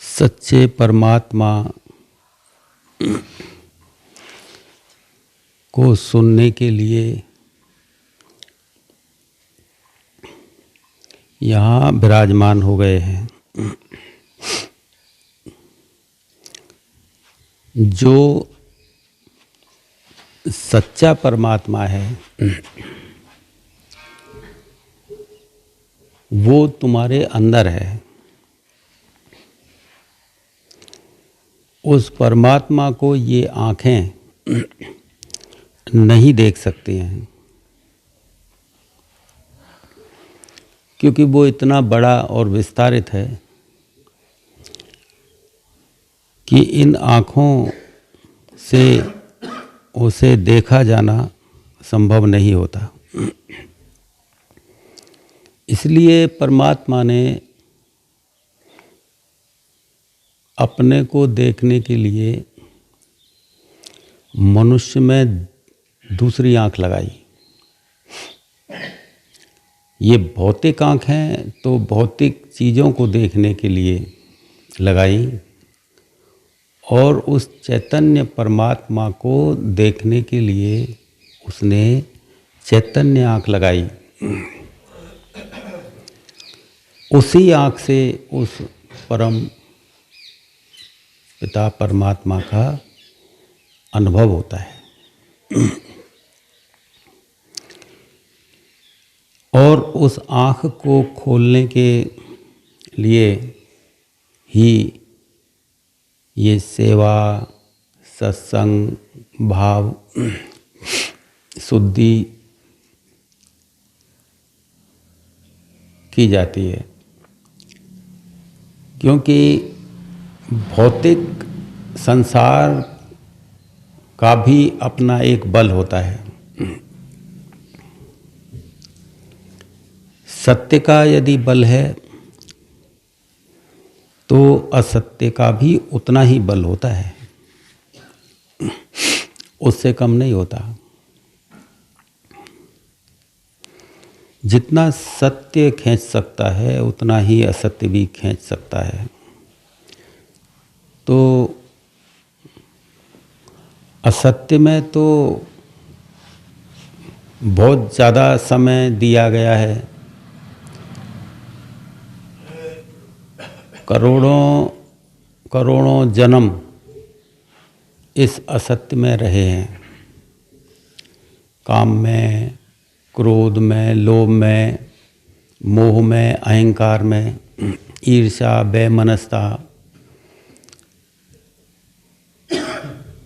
सच्चे परमात्मा को सुनने के लिए यहाँ विराजमान हो गए हैं। जो सच्चा परमात्मा है वो तुम्हारे अंदर है। उस परमात्मा को ये आँखें नहीं देख सकती हैं, क्योंकि वो इतना बड़ा और विस्तारित है कि इन आँखों से उसे देखा जाना संभव नहीं होता। इसलिए परमात्मा ने अपने को देखने के लिए मनुष्य में दूसरी आँख लगाई। ये भौतिक आँख है तो भौतिक चीज़ों को देखने के लिए लगाई, और उस चैतन्य परमात्मा को देखने के लिए उसने चैतन्य आँख लगाई। उसी आँख से उस परम पिता परमात्मा का अनुभव होता है। और उस आँख को खोलने के लिए ही ये सेवा, सत्संग, भाव, शुद्धि की जाती है। क्योंकि भौतिक संसार का भी अपना एक बल होता है। सत्य का यदि बल है तो असत्य का भी उतना ही बल होता है, उससे कम नहीं होता। जितना सत्य खींच सकता है उतना ही असत्य भी खींच सकता है। तो असत्य में तो बहुत ज़्यादा समय दिया गया है। करोड़ों करोड़ों जन्म इस असत्य में रहे हैं। काम में, क्रोध में, लोभ में, मोह में, अहंकार में, ईर्ष्या, बेमनस्ता,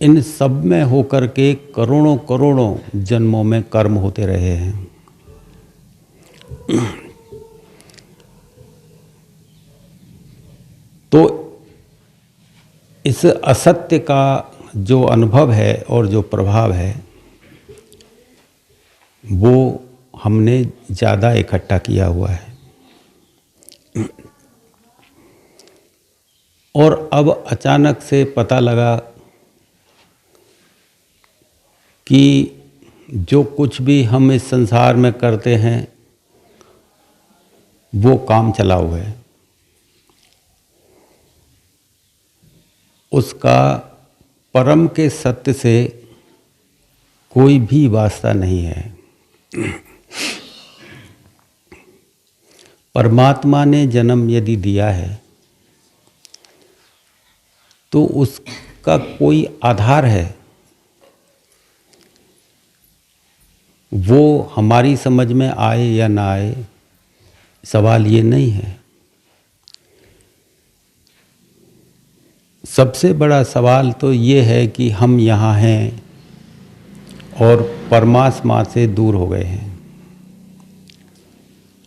इन सब में होकर के करोड़ों करोड़ों जन्मों में कर्म होते रहे हैं। तो इस असत्य का जो अनुभव है और जो प्रभाव है वो हमने ज़्यादा इकट्ठा किया हुआ है। और अब अचानक से पता लगा कि जो कुछ भी हम इस संसार में करते हैं वो काम चलाऊ है, उसका परम के सत्य से कोई भी वास्ता नहीं है। परमात्मा ने जन्म यदि दिया है तो उसका कोई आधार है। वो हमारी समझ में आए या ना आए, सवाल ये नहीं है। सबसे बड़ा सवाल तो ये है कि हम यहाँ हैं और परमात्मा से दूर हो गए हैं।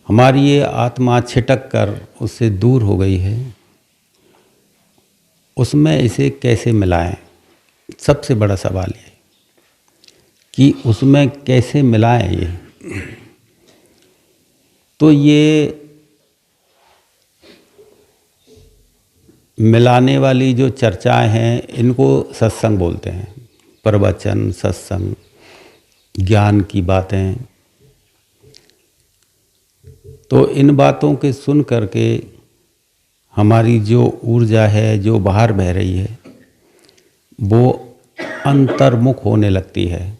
हमारी ये आत्मा छिटक कर उससे दूर हो गई है। उसमें इसे कैसे मिलाएं? सबसे बड़ा सवाल ये कि उसमें कैसे मिलाएं ये। तो ये मिलाने वाली जो चर्चाएं हैं इनको सत्संग बोलते हैं। प्रवचन, सत्संग, ज्ञान की बातें। तो इन बातों के सुन करके हमारी जो ऊर्जा है जो बाहर बह रही है वो अंतर्मुख होने लगती है,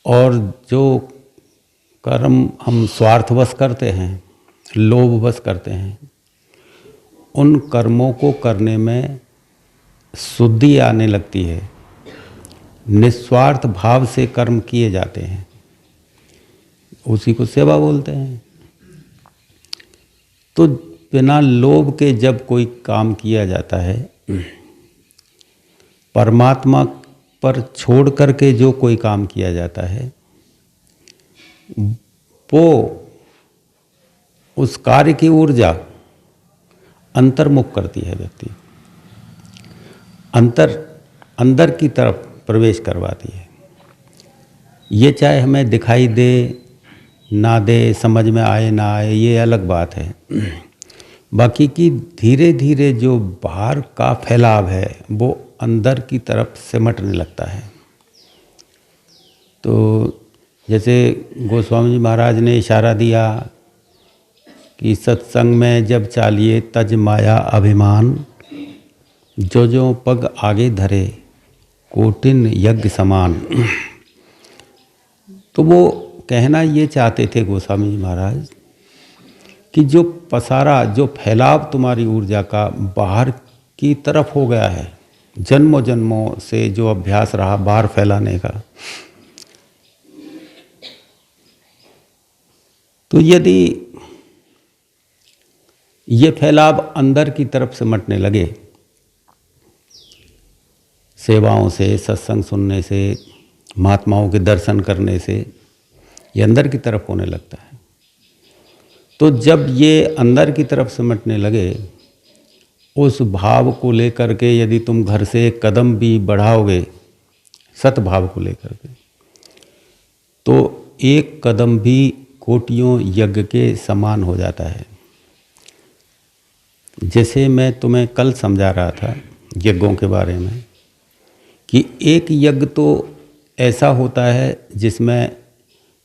और जो कर्म हम स्वार्थवश करते हैं, लोभवश करते हैं, उन कर्मों को करने में शुद्धि आने लगती है। निस्वार्थ भाव से कर्म किए जाते हैं, उसी को सेवा बोलते हैं। तो बिना लोभ के जब कोई काम किया जाता है, परमात्मा पर छोड़ करके जो कोई काम किया जाता है, वो उस कार्य की ऊर्जा अंतर्मुख करती है, व्यक्ति अंदर की तरफ प्रवेश करवाती है। ये चाहे हमें दिखाई दे ना दे, समझ में आए ना आए, ये अलग बात है। बाकी की धीरे धीरे जो बाहर का फैलाव है वो अंदर की तरफ सिमटने लगता है। तो जैसे गोस्वामी जी महाराज ने इशारा दिया कि सत्संग में जब चालिए तज माया अभिमान, जो जो पग आगे धरे कोटिन यज्ञ समान। तो वो कहना ये चाहते थे गोस्वामी जी महाराज कि जो पसारा, जो फैलाव तुम्हारी ऊर्जा का बाहर की तरफ हो गया है, जन्मों जन्मों से जो अभ्यास रहा बाहर फैलाने का, तो यदि ये फैलाव अंदर की तरफ सिमटने लगे, सेवाओं से, सत्संग सुनने से, महात्माओं के दर्शन करने से, ये अंदर की तरफ होने लगता है। तो जब ये अंदर की तरफ सिमटने लगे, उस भाव को लेकर के यदि तुम घर से एक कदम भी बढ़ाओगे, सतभाव को लेकर के, तो एक कदम भी कोटियों यज्ञ के समान हो जाता है। जैसे मैं तुम्हें कल समझा रहा था यज्ञों के बारे में कि एक यज्ञ तो ऐसा होता है जिसमें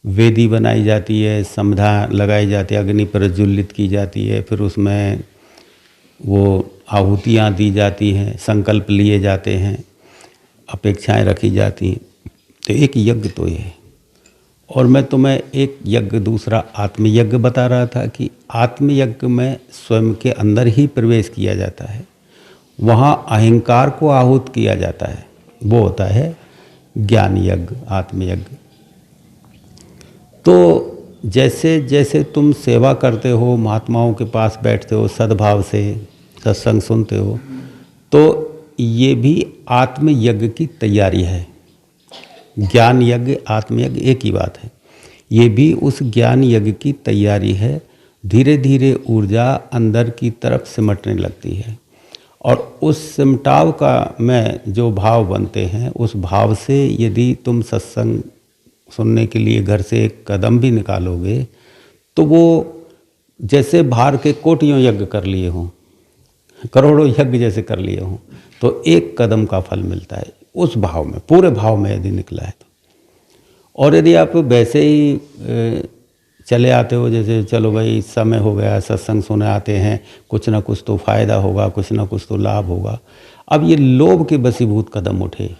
वेदी बनाई जाती है, समधा लगाई जाती है, अग्नि प्रज्वलित की जाती है, फिर उसमें वो आहुतियाँ दी जाती हैं, संकल्प लिए जाते हैं, अपेक्षाएं रखी जाती हैं। तो एक यज्ञ तो ये है। और मैं तुम्हें एक यज्ञ, दूसरा आत्मयज्ञ बता रहा था कि आत्मयज्ञ में स्वयं के अंदर ही प्रवेश किया जाता है, वहाँ अहंकार को आहूत किया जाता है, वो होता है ज्ञान यज्ञ, आत्मयज्ञ। तो जैसे जैसे तुम सेवा करते हो, महात्माओं के पास बैठते हो, सद्भाव से सत्संग सुनते हो, तो ये भी आत्मयज्ञ की तैयारी है। ज्ञान यज्ञ, आत्मयज्ञ एक ही बात है। ये भी उस ज्ञान यज्ञ की तैयारी है। धीरे धीरे ऊर्जा अंदर की तरफ सिमटने लगती है, और उस सिमटाव का में जो भाव बनते हैं, उस भाव से यदि तुम सत्संग सुनने के लिए घर से एक कदम भी निकालोगे, तो वो जैसे बाहर के कोटियों यज्ञ कर लिए हों, करोड़ों यज्ञ जैसे कर लिए हों, तो एक कदम का फल मिलता है उस भाव में, पूरे भाव में यदि निकला है तो। और यदि आप वैसे ही चले आते हो, जैसे चलो भाई समय हो गया, सत्संग सुने आते हैं, कुछ ना कुछ तो फायदा होगा, कुछ ना कुछ तो लाभ होगा। अब ये लोभ के बसीभूत कदम उठे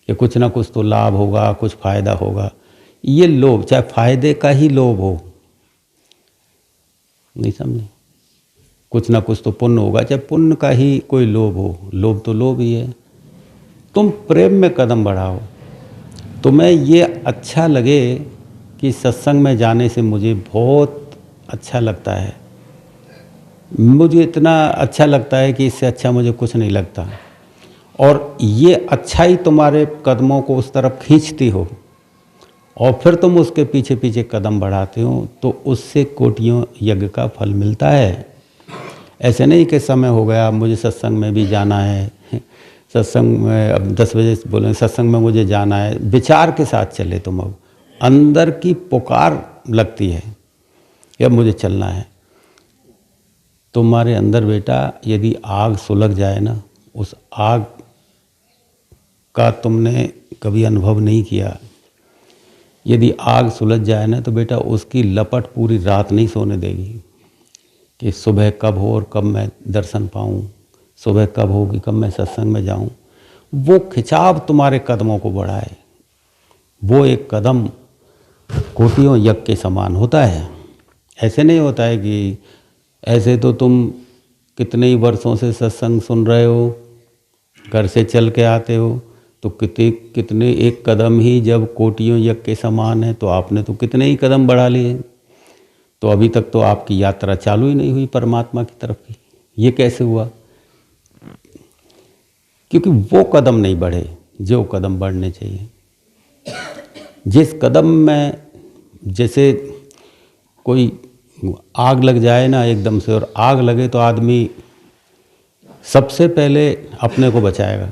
कि कुछ ना कुछ तो लाभ होगा, कुछ फायदा होगा। ये लोभ, चाहे फायदे का ही लोभ हो, नहीं समझे, कुछ ना कुछ तो पुण्य होगा, चाहे पुण्य का ही कोई लोभ हो, लोभ तो लोभ ही है। तुम प्रेम में कदम बढ़ाओ, तुम्हें ये अच्छा लगे कि सत्संग में जाने से मुझे बहुत अच्छा लगता है, मुझे इतना अच्छा लगता है कि इससे अच्छा मुझे कुछ नहीं लगता, और ये अच्छाई तुम्हारे कदमों को उस तरफ खींचती हो, और फिर तुम उसके पीछे पीछे कदम बढ़ाते हो, तो उससे कोटियों यज्ञ का फल मिलता है। ऐसे नहीं कि समय हो गया, मुझे सत्संग में भी जाना है, सत्संग में अब 10 बजे बोलें सत्संग में मुझे जाना है, विचार के साथ चले तुम। अब अंदर की पुकार लगती है कि अब मुझे चलना है। तुम्हारे अंदर बेटा यदि आग सुलग जाए ना, उस आग का तुमने कभी अनुभव नहीं किया, यदि आग सुलझ जाए ना तो बेटा उसकी लपट पूरी रात नहीं सोने देगी। कि सुबह कब हो और कब मैं दर्शन पाऊं, सुबह कब होगी, कब मैं सत्संग में जाऊं। वो खिंचाव तुम्हारे कदमों को बढ़ाए। वो एक कदम कोटियों यज्ञ के समान होता है। ऐसे नहीं होता है कि ऐसे तो तुम कितने ही वर्षों से सत्संग सुन रहे हो, घर से चल के आते हो, तो कितने एक कदम ही जब कोटियों यज्ञ के समान है, तो आपने तो कितने ही कदम बढ़ा लिए। तो अभी तक तो आपकी यात्रा चालू ही नहीं हुई परमात्मा की तरफ की। ये कैसे हुआ? क्योंकि वो कदम नहीं बढ़े जो कदम बढ़ने चाहिए। जिस कदम में जैसे कोई आग लग जाए ना एकदम से, और आग लगे तो आदमी सबसे पहले अपने को बचाएगा,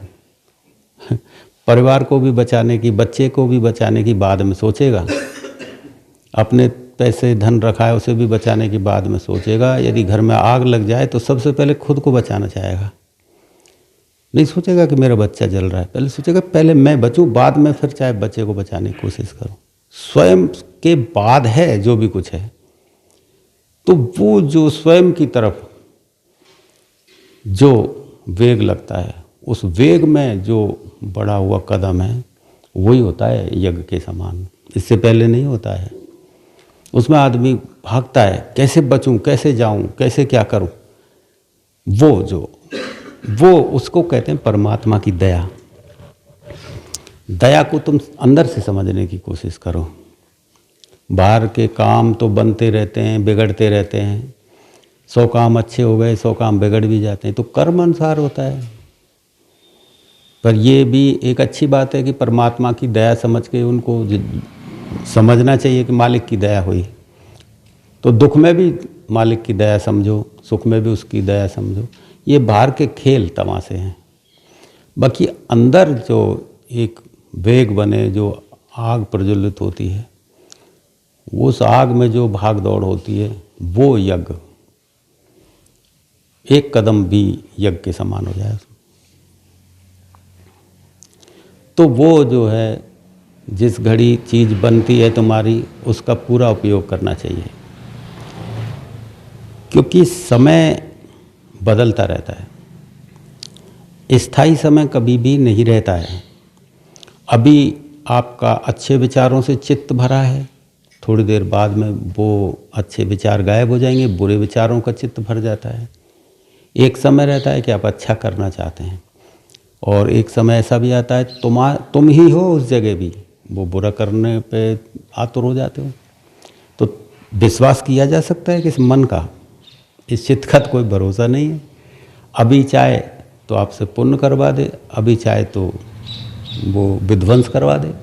परिवार को भी बचाने की, बच्चे को भी बचाने की बाद में सोचेगा, अपने पैसे धन रखा है उसे भी बचाने की बाद में सोचेगा। यदि घर में आग लग जाए तो सबसे पहले खुद को बचाना चाहेगा, नहीं सोचेगा कि मेरा बच्चा जल रहा है, पहले सोचेगा पहले मैं बचूं, बाद में फिर चाहे बच्चे को बचाने की कोशिश करूं। स्वयं के बाद है जो भी कुछ है। तो वो जो स्वयं की तरफ जो वेग लगता है, उस वेग में जो बढ़ा हुआ कदम है वही होता है यज्ञ के समान। इससे पहले नहीं होता है। उसमें आदमी भागता है, कैसे बचूं, कैसे जाऊं, कैसे क्या करूं। वो उसको कहते हैं परमात्मा की दया। दया को तुम अंदर से समझने की कोशिश करो। बाहर के काम तो बनते रहते हैं, बिगड़ते रहते हैं। 100 काम अच्छे हो गए, 100 काम बिगड़ भी जाते हैं, तो कर्म अनुसार होता है। पर ये भी एक अच्छी बात है कि परमात्मा की दया समझ के उनको समझना चाहिए कि मालिक की दया हुई। तो दुख में भी मालिक की दया समझो, सुख में भी उसकी दया समझो। ये बाहर के खेल तमाशे हैं। बाकी अंदर जो एक वेग बने, जो आग प्रज्वलित होती है, उस आग में जो भाग दौड़ होती है, वो यज्ञ एक कदम भी यज्ञ के समान हो जाए। तो वो जो है, जिस घड़ी चीज़ बनती है तुम्हारी, उसका पूरा उपयोग करना चाहिए, क्योंकि समय बदलता रहता है। स्थायी समय कभी भी नहीं रहता है। अभी आपका अच्छे विचारों से चित्त भरा है, थोड़ी देर बाद में वो अच्छे विचार गायब हो जाएंगे, बुरे विचारों का चित्त भर जाता है। एक समय रहता है कि आप अच्छा करना चाहते हैं, और एक समय ऐसा भी आता है तुम ही हो उस जगह भी, वो बुरा करने पे आतुर हो जाते हो। तो विश्वास किया जा सकता है कि इस मन का, इस चित्त का कोई भरोसा नहीं है। अभी चाहे तो आपसे पुण्य करवा दे, अभी चाहे तो वो विध्वंस करवा दे।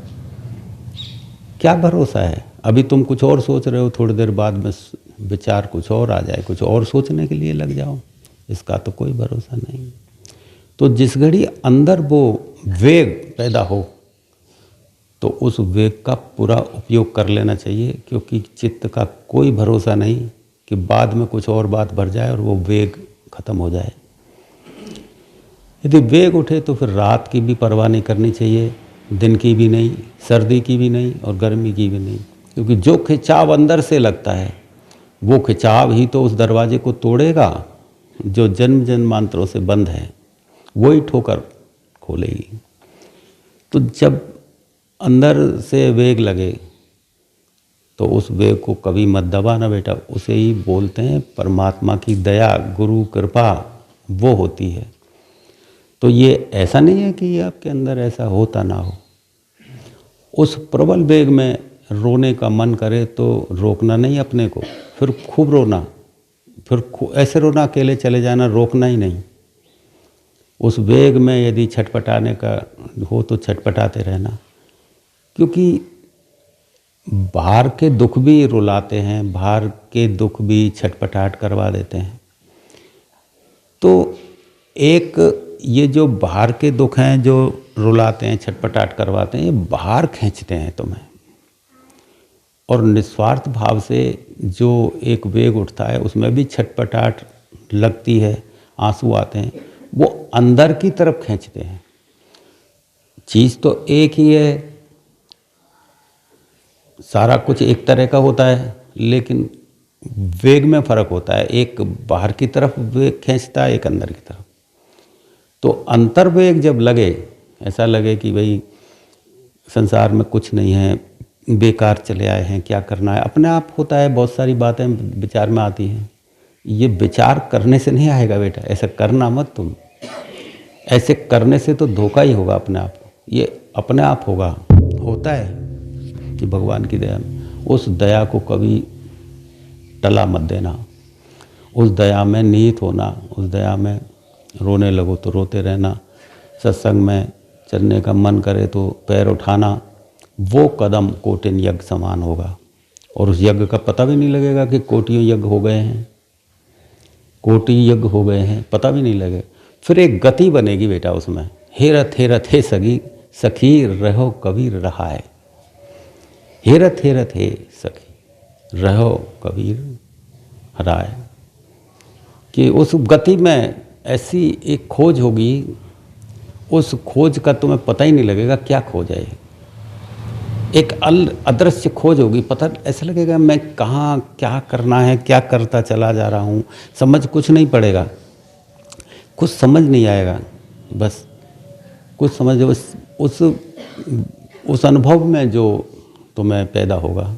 क्या भरोसा है? अभी तुम कुछ और सोच रहे हो, थोड़ी देर बाद में विचार कुछ और आ जाए, कुछ और सोचने के लिए लग जाओ, इसका तो कोई भरोसा नहीं। तो जिस घड़ी अंदर वो वेग पैदा हो, तो उस वेग का पूरा उपयोग कर लेना चाहिए, क्योंकि चित्त का कोई भरोसा नहीं कि बाद में कुछ और बात भर जाए और वो वेग खत्म हो जाए। यदि वेग उठे तो फिर रात की भी परवाह नहीं करनी चाहिए, दिन की भी नहीं, सर्दी की भी नहीं, और गर्मी की भी नहीं, क्योंकि जो खिंचाव अंदर से लगता है, वो खिंचाव ही तो उस दरवाजे को तोड़ेगा जो जन्म जन्मांतरों से बंद है, वही ठोकर खोलेगी। तो जब अंदर से वेग लगे तो उस वेग को कभी मत दबाना बेटा। उसे ही बोलते हैं परमात्मा की दया, गुरु कृपा वो होती है। तो ये ऐसा नहीं है कि आपके अंदर ऐसा होता ना हो। उस प्रबल वेग में रोने का मन करे तो रोकना नहीं अपने को, फिर खूब रोना, फिर ऐसे रोना, अकेले चले जाना, रोकना ही नहीं। उस वेग में यदि छटपटाने का हो तो छटपटाते रहना, क्योंकि बाहर के दुख भी रुलाते हैं, बाहर के दुख भी छटपटाहट करवा देते हैं। तो एक ये जो बाहर के दुख हैं जो रुलाते हैं, छटपटाहट करवाते हैं, ये बाहर खींचते हैं तुम्हें। और निस्वार्थ भाव से जो एक वेग उठता है, उसमें भी छटपटाहट लगती है, आंसू आते हैं, वो अंदर की तरफ खींचते हैं। चीज़ तो एक ही है, सारा कुछ एक तरह का होता है, लेकिन वेग में फ़र्क होता है, एक बाहर की तरफ वेग खींचता है, एक अंदर की तरफ। तो अंतर्वेग जब लगे, ऐसा लगे कि भाई संसार में कुछ नहीं है, बेकार चले आए हैं, क्या करना है, अपने आप होता है, बहुत सारी बातें विचार में आती हैं। ये विचार करने से नहीं आएगा बेटा, ऐसा करना मत तुम। ऐसे करने से तो धोखा ही होगा अपने आप को। ये अपने आप होगा, होता है कि भगवान की दया में। उस दया को कभी टला मत देना, उस दया में निहित होना, उस दया में रोने लगो तो रोते रहना, सत्संग में चलने का मन करे तो पैर उठाना, वो कदम कोटिन यज्ञ समान होगा। और उस यज्ञ का पता भी नहीं लगेगा कि कोटियों यज्ञ हो गए हैं, कोटि यज्ञ हो गए हैं, पता भी नहीं लगेगा। फिर एक गति बनेगी बेटा उसमें, हेरत हेरत हे सगी सखी रहो कबीर रहाए। हेरत हेरत हे सखी रहो कबीर हराए, कि उस गति में ऐसी एक खोज होगी, उस खोज का तुम्हें पता ही नहीं लगेगा क्या खोज है। एक अदृश्य खोज होगी, पता ऐसा लगेगा मैं कहाँ क्या करना है, क्या करता चला जा रहा हूँ, समझ कुछ नहीं पड़ेगा, कुछ समझ नहीं आएगा, बस कुछ समझ उस अनुभव में जो तुम्हें पैदा होगा।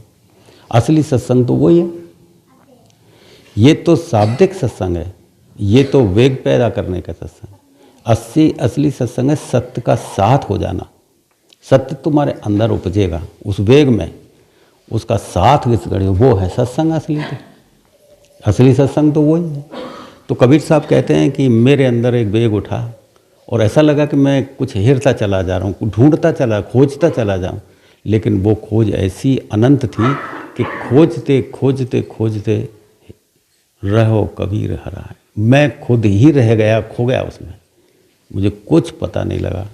असली सत्संग तो वही है। ये तो शाब्दिक सत्संग है, ये तो वेग पैदा करने का सत्संग। असली सत्संग है सत्य का साथ हो जाना। सत्य तुम्हारे अंदर उपजेगा उस वेग में, उसका साथ किस घड़ी, वो है सत्संग असली। तो असली सत्संग तो वही है। तो कबीर साहब कहते हैं कि मेरे अंदर एक वेग उठा और ऐसा लगा कि मैं कुछ हेरता चला जा रहा हूँ, ढूंढता चला, खोजता चला जाऊँ। लेकिन वो खोज ऐसी अनंत थी कि खोजते खोजते खोजते रहो कबीर हराए। मैं खुद ही रह गया, खो गया उसमें, मुझे कुछ पता नहीं लगा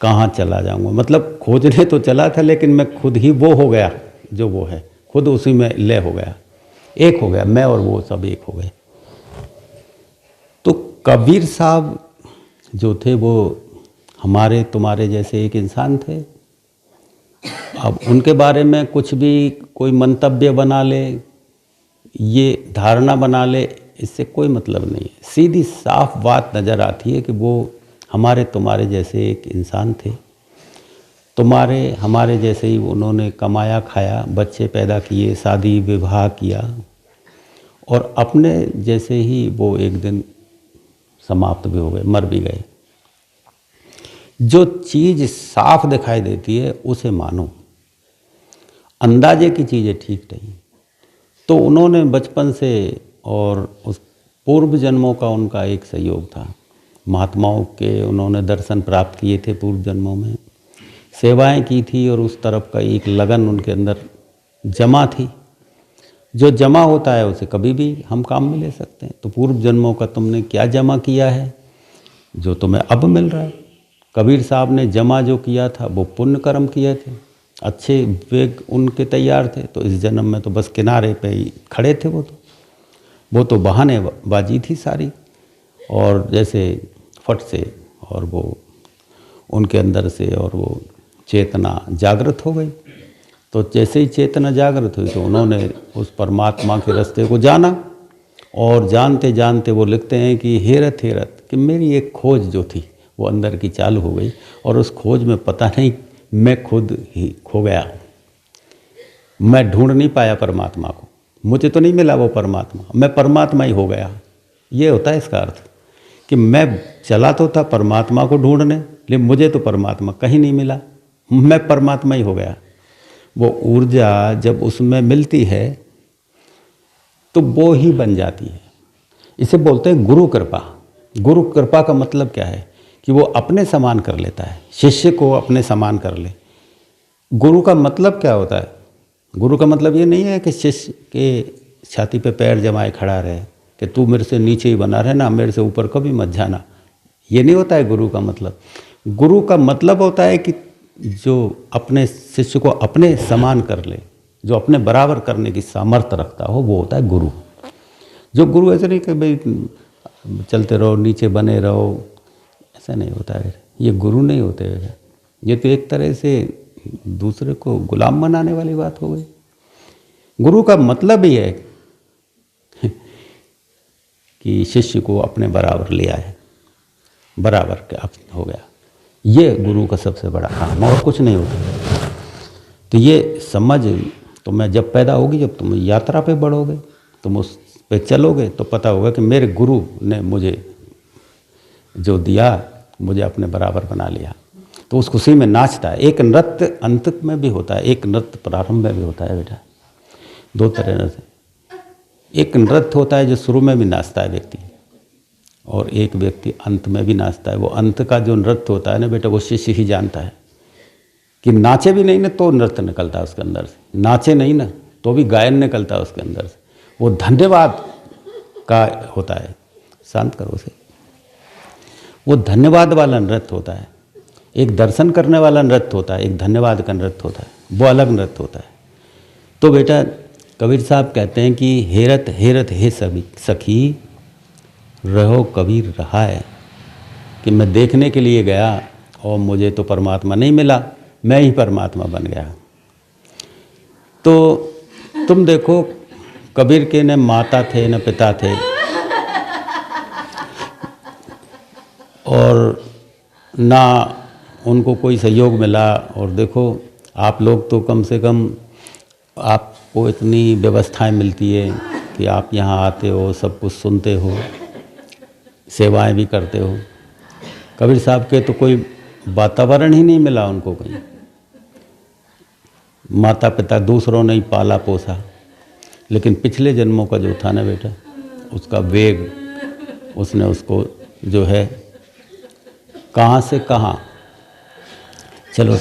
कहाँ चला जाऊँगा। मतलब खोजने तो चला था, लेकिन मैं खुद ही वो हो गया जो वो है, खुद उसी में लय हो गया, एक हो गया, मैं और वो सब एक हो गए। तो कबीर साहब जो थे वो हमारे तुम्हारे जैसे एक इंसान थे। अब उनके बारे में कुछ भी कोई मंतव्य बना ले, ये धारणा बना ले, इससे कोई मतलब नहीं है। सीधी साफ बात नज़र आती है कि वो हमारे तुम्हारे जैसे एक इंसान थे। तुम्हारे हमारे जैसे ही उन्होंने कमाया खाया, बच्चे पैदा किए, शादी विवाह किया, और अपने जैसे ही वो एक दिन समाप्त भी हो गए, मर भी गए। जो चीज़ साफ दिखाई देती है उसे मानो, अंदाजे की चीज़ें ठीक नहीं। तो उन्होंने बचपन से, और उस पूर्व जन्मों का उनका एक सहयोग था, महात्माओं के उन्होंने दर्शन प्राप्त किए थे, पूर्व जन्मों में सेवाएं की थी, और उस तरफ का एक लगन उनके अंदर जमा थी। जो जमा होता है उसे कभी भी हम काम में ले सकते हैं। तो पूर्व जन्मों का तुमने क्या जमा किया है जो तुम्हें अब मिल रहा है। कबीर साहब ने जमा जो किया था वो पुण्य कर्म किए थे, अच्छे वेग उनके तैयार थे। तो इस जन्म में तो बस किनारे पे ही खड़े थे। वो तो बहानेबाजी थी सारी, और जैसे फट से और वो उनके अंदर से और वो चेतना जागृत हो गई। तो जैसे ही चेतना जागृत हुई तो उन्होंने उस परमात्मा के रास्ते को जाना, और जानते जानते वो लिखते हैं कि हेरत हेरत कि मेरी एक खोज जो थी वो अंदर की चालू हो गई, और उस खोज में पता नहीं मैं खुद ही खो गया। मैं ढूंढ नहीं पाया परमात्मा को, मुझे तो नहीं मिला वो परमात्मा, मैं परमात्मा ही हो गया। ये होता है इसका अर्थ कि मैं चला तो था परमात्मा को ढूंढने, लेकिन मुझे तो परमात्मा कहीं नहीं मिला, मैं परमात्मा ही हो गया। वो ऊर्जा जब उसमें मिलती है तो वो ही बन जाती है। इसे बोलते हैं गुरु कृपा। गुरु कृपा का मतलब क्या है कि वो अपने समान कर लेता है, शिष्य को अपने समान कर ले। गुरु का मतलब क्या होता है? गुरु का मतलब ये नहीं है कि शिष्य के छाती पे पैर जमाए खड़ा रहे कि तू मेरे से नीचे ही बना रहना, मेरे से ऊपर कभी मत जाना। ये नहीं होता है गुरु का मतलब। गुरु का मतलब होता है कि जो अपने शिष्य को अपने समान कर ले, जो अपने बराबर करने की सामर्थ्य रखता हो, वो होता है गुरु। जो गुरु ऐसे नहीं कि भाई चलते रहो, नीचे बने रहो, ऐसा नहीं होता है। ये गुरु नहीं होते हैं। ये तो एक तरह से दूसरे को गुलाम बनाने वाली बात हो गई। गुरु का मतलब ही है कि शिष्य को अपने बराबर लिया है, बराबर का हो गया। ये गुरु का सबसे बड़ा काम, और कुछ नहीं होता। तो ये समझ तुम्हें जब पैदा होगी, जब तुम यात्रा पे बढ़ोगे, तुम उस पे चलोगे, तो पता होगा कि मेरे गुरु ने मुझे जो दिया, मुझे अपने बराबर बना लिया। तो उस खुशी में नाचता है। एक नृत्य अंत में भी होता है, एक नृत्य प्रारंभ में भी होता है बेटा। दो तरह नृत्य, एक नृत्य होता है जो शुरू में भी नाचता है व्यक्ति, और एक व्यक्ति अंत में भी नाचता है। वो अंत का जो नृत्य होता है ना बेटा, वो शिष्य ही जानता है कि नाचे भी नहीं ना तो नृत्य निकलता है उसके अंदर से, नाचे नहीं ना तो भी गायन निकलता है उसके अंदर से। वो धन्यवाद का होता है, शांत करो उसे। वो धन्यवाद वाला नृत्य होता है। एक दर्शन करने वाला नृत्य होता है, एक धन्यवाद का नृत्य होता है, वो अलग नृत्य होता है। तो बेटा कबीर साहब कहते हैं कि हेरत हेरत हे सखी रहो कबीर रहा है, कि मैं देखने के लिए गया और मुझे तो परमात्मा नहीं मिला, मैं ही परमात्मा बन गया। तो तुम देखो, कबीर के न माता थे न पिता थे, और ना उनको कोई सहयोग मिला। और देखो आप लोग तो कम से कम आपको इतनी व्यवस्थाएं मिलती है कि आप यहाँ आते हो, सब कुछ सुनते हो, सेवाएं भी करते हो। कबीर साहब के तो कोई वातावरण ही नहीं मिला उनको कहीं। माता पिता दूसरों ने ही पाला पोसा, लेकिन पिछले जन्मों का जो था ना बेटा, उसका वेग, उसने उसको जो है कहाँ से कहाँ, चलो